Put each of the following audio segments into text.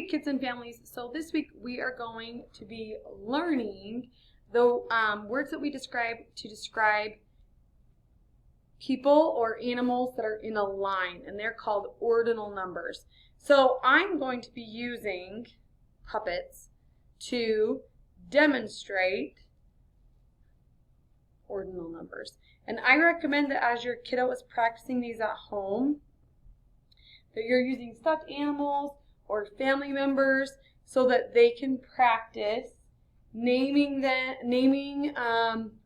Okay, kids and families, so this week we are going to be learning the words that we describe to describe people or animals that are in a line, and they're called ordinal numbers. So I'm going to be using puppets to demonstrate ordinal numbers. And I recommend that as your kiddo is practicing these at home, that you're using stuffed animals or family members so that they can practice naming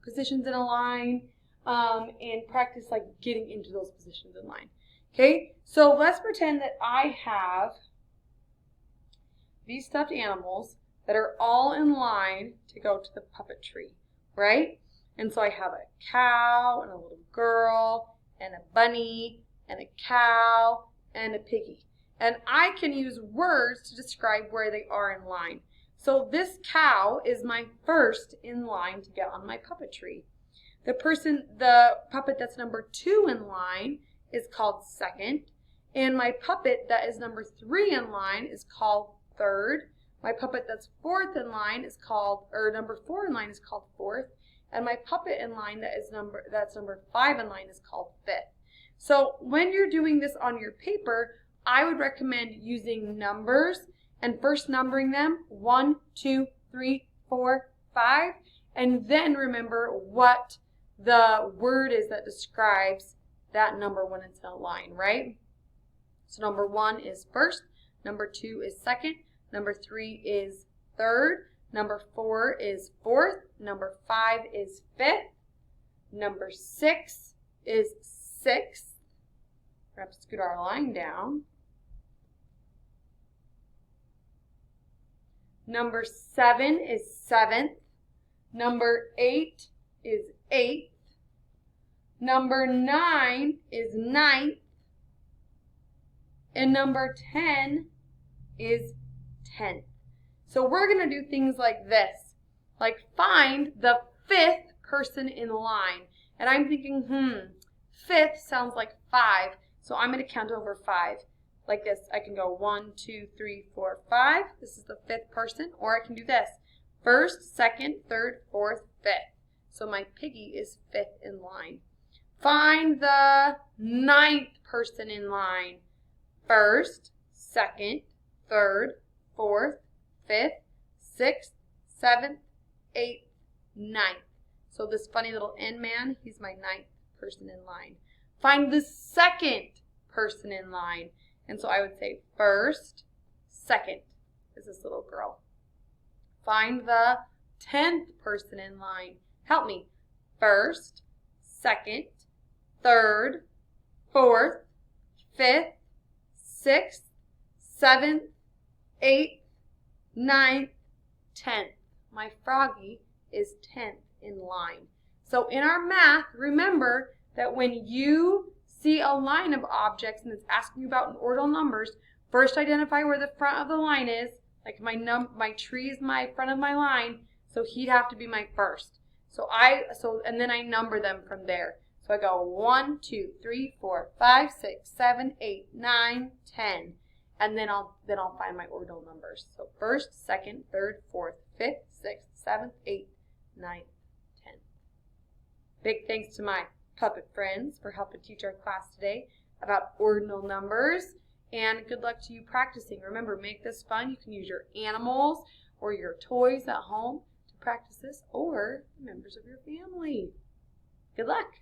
positions in a line and practice like getting into those positions in line. Okay, so let's pretend that I have these stuffed animals that are all in line to go to the puppet tree, right? And so I have a cow and a little girl and a bunny and a cow and a piggy. And I can use words to describe where they are in line. So this cow is my first in line to get on my puppet tree. The puppet that's number 2 in line is called second. And my puppet that is number 3 in line is called third. My puppet that's number 4 in line is called fourth. And my puppet in line that's number 5 in line is called fifth. So when you're doing this on your paper, I would recommend using numbers and first numbering them 1, 2, 3, 4, 5, and then remember what the word is that describes that number when it's in a line, right? So number 1 is first, number 2 is second, number 3 is third, number 4 is fourth, number 5 is fifth, number 6 is sixth. We're going to have to scoot our line down. Number 7 is seventh. Number 8 is eighth. Number 9 is ninth. And number 10 is 10th. So we're going to do things like this. Like find the 5th person in line. And I'm thinking, 5th sounds like 5. So I'm going to count over 5. Like this, I can go 1, 2, 3, 4, 5. This is the 5th person. Or I can do this. First, second, third, fourth, 5th. So my piggy is 5th in line. Find the 9th person in line. First, second, third, fourth, 5th, 6th, 7th, 8th, 9th. So this funny little N man, he's my 9th person in line. Find the 2nd person in line. And so I would say first, second is this little girl. Find the 10th person in line. Help me. First, second, third, fourth, 5th, 6th, 7th, 8th, 9th, 10th. My froggy is 10th in line. So in our math, remember that when you see a line of objects and it's asking you about ordinal numbers, first identify where the front of the line is. Like my tree is my front of my line, so he'd have to be my first. And then I number them from there. So I go 1, 2, 3, 4, 5, 6, 7, 8, 9, 10. And then I'll find my ordinal numbers. So first, second, third, fourth, 5th, 6th, 7th, 8th, 9th, 10th. Big thanks to my puppet friends for helping teach our class today about ordinal numbers. And good luck to you practicing. Remember, make this fun. You can use your animals or your toys at home to practice this, or members of your family. Good luck.